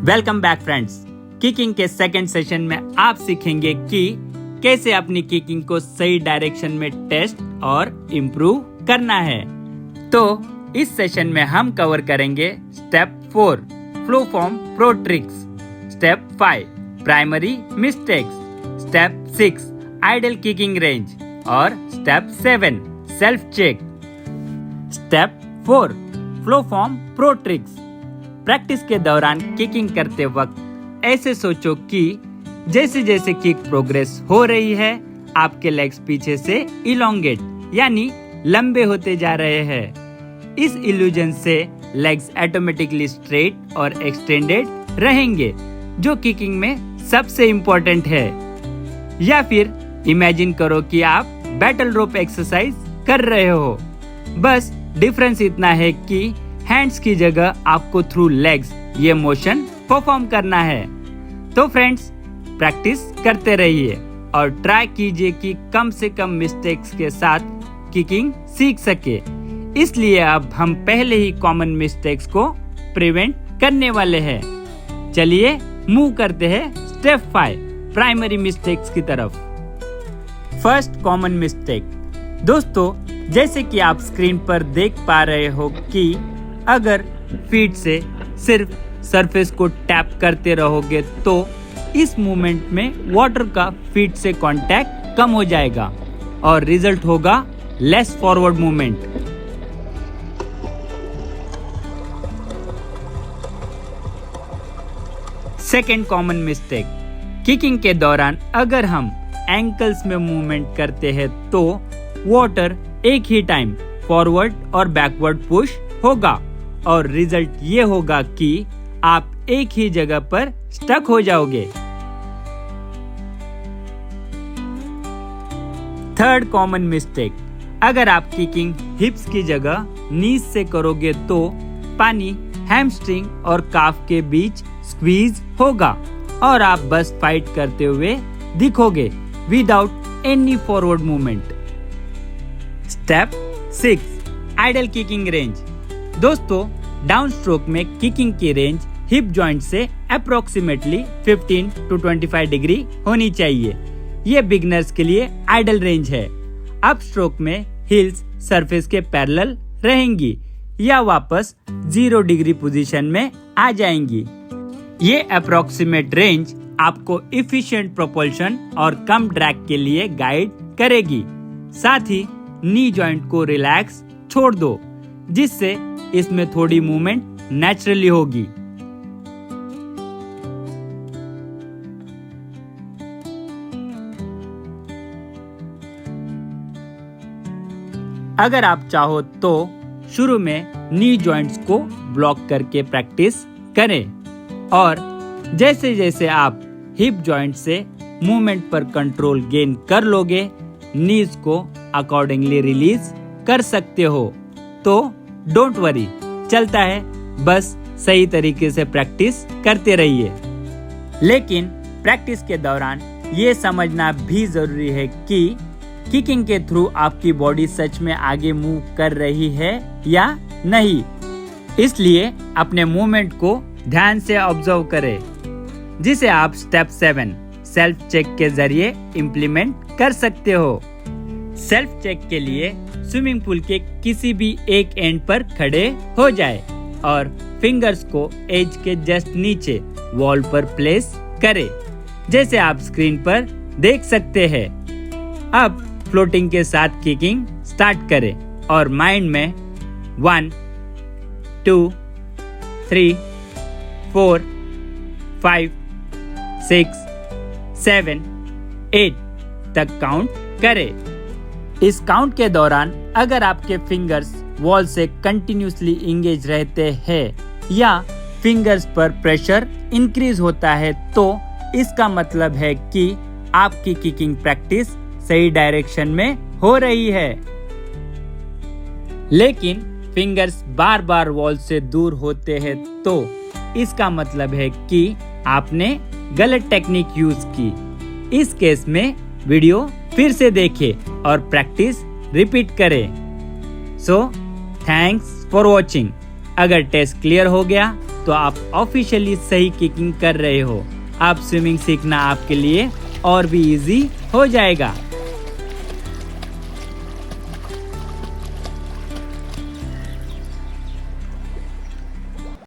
Welcome back friends. Kicking के second session में आप सीखेंगे कि कैसे अपनी किकिंग को सही डायरेक्शन में टेस्ट और इम्प्रूव करना है। तो इस सेशन में हम कवर करेंगे step 4 flow form pro tricks, step 5 primary mistakes, step 6 ideal kicking range और step 7 self check. Step 4 flow form pro tricks. Practice के दौरान किकिंग करते वक्त ऐसे सोचो कि जैसे जैसे किक प्रोग्रेस हो रही है आपके लेग्स पीछे से इलोंगेट यानी लंबे होते जा रहे हैं। इस इल्यूजन से लेग्स ऑटोमेटिकली स्ट्रेट और एक्सटेंडेड रहेंगे, जो किकिंग में सबसे इम्पोर्टेंट है। या फिर इमेजिन करो कि आप बैटल रोप एक्सरसाइज कर रहे हो, बस डिफरेंस इतना है कि हैंड्स की जगह आपको थ्रू लेग्स ये मोशन परफॉर्म करना है। तो फ्रेंड्स, प्रैक्टिस करते रहिए और ट्राई कीजिए कि कम से कम मिस्टेक्स के साथ किकिंग सीख सके। इसलिए अब हम पहले ही कॉमन मिस्टेक्स को प्रिवेंट करने वाले हैं। चलिए मूव करते हैं स्टेप 5 प्राइमरी मिस्टेक्स की तरफ। फर्स्ट कॉमन मिस्टेक, दोस्तों जैसे कि आप स्क्रीन पर देख पा रहे हो कि अगर फीट से सिर्फ सरफेस को टैप करते रहोगे तो इस मूवमेंट में वाटर का फीट से कांटेक्ट कम हो जाएगा और रिजल्ट होगा less forward movement. Second common mistake, kicking के दौरान अगर हम एंकल्स में मूवमेंट करते हैं तो वाटर एक ही टाइम फॉरवर्ड और बैकवर्ड पुश होगा और रिजल्ट ये होगा कि आप एक ही जगह पर स्टक हो जाओगे। थर्ड कॉमन मिस्टेक, अगर आप किकिंग हिप्स की जगह नीज से करोगे तो पानी हैमस्ट्रिंग और काफ के बीच स्क्वीज होगा और आप बस फाइट करते हुए दिखोगे without any forward movement. Step 6 ideal kicking range. दोस्तों डाउन स्ट्रोक में किकिंग की रेंज हिप जॉइंट से अप्रोक्सीमेटली 15 to 25 डिग्री होनी चाहिए। ये बिगनर्स के लिए आइडल रेंज है। अप स्ट्रोक में हिल्स सरफेस के पैरेलल रहेंगी या वापस 0 डिग्री पोजीशन में आ जाएंगी। ये अप्रोक्सीमेट रेंज आपको इफिशिएंट प्रोपल्शन और कम ड्रैग के लिए गाइड करेगी। साथ ही नी जॉइंट को रिलैक्स छोड़ दो, जिससे इसमें थोड़ी मूवमेंट नेचुरली होगी। अगर आप चाहो तो शुरू में नी जॉइंट्स को ब्लॉक करके प्रैक्टिस करें और जैसे जैसे आप हिप जॉइंट से मूवमेंट पर कंट्रोल गेन कर लोगे, नीज को अकॉर्डिंगली रिलीज कर सकते हो। तो डोंट वरी, चलता है, बस सही तरीके से प्रैक्टिस करते रहिए। लेकिन प्रैक्टिस के दौरान ये समझना भी जरूरी है कि किकिंग के थ्रू आपकी बॉडी सच में आगे मूव कर रही है या नहीं। इसलिए अपने मूवमेंट को ध्यान से ऑब्जर्व करें, जिसे आप स्टेप 7 सेल्फ चेक के जरिए इम्प्लीमेंट कर सकते हो। सेल्फ चेक के लिए स्विमिंग पूल के किसी भी एक एंड पर खड़े हो जाए और फिंगर्स को एज के जस्ट नीचे वॉल पर प्लेस करें, जैसे आप स्क्रीन पर देख सकते हैं। अब फ्लोटिंग के साथ किकिंग स्टार्ट करें और माइंड में 1 2 3 4 5 6 7 8 तक काउंट करें। इस काउंट के दौरान अगर आपके फिंगर्स वॉल से कंटिन्यूसली इंगेज रहते हैं या फिंगर्स पर प्रेशर इंक्रीज होता है तो इसका मतलब है कि आपकी किकिंग प्रैक्टिस सही डायरेक्शन में हो रही है। लेकिन फिंगर्स बार बार वॉल से दूर होते हैं तो इसका मतलब है कि आपने गलत टेक्निक यूज की। इस केस में वीडियो फिर से देखें और प्रैक्टिस रिपीट करें। So thanks for watching. अगर टेस्ट क्लियर हो गया तो आप ऑफिशियली सही किकिंग कर रहे हो। अब स्विमिंग सीखना आपके लिए और भी इजी हो जाएगा।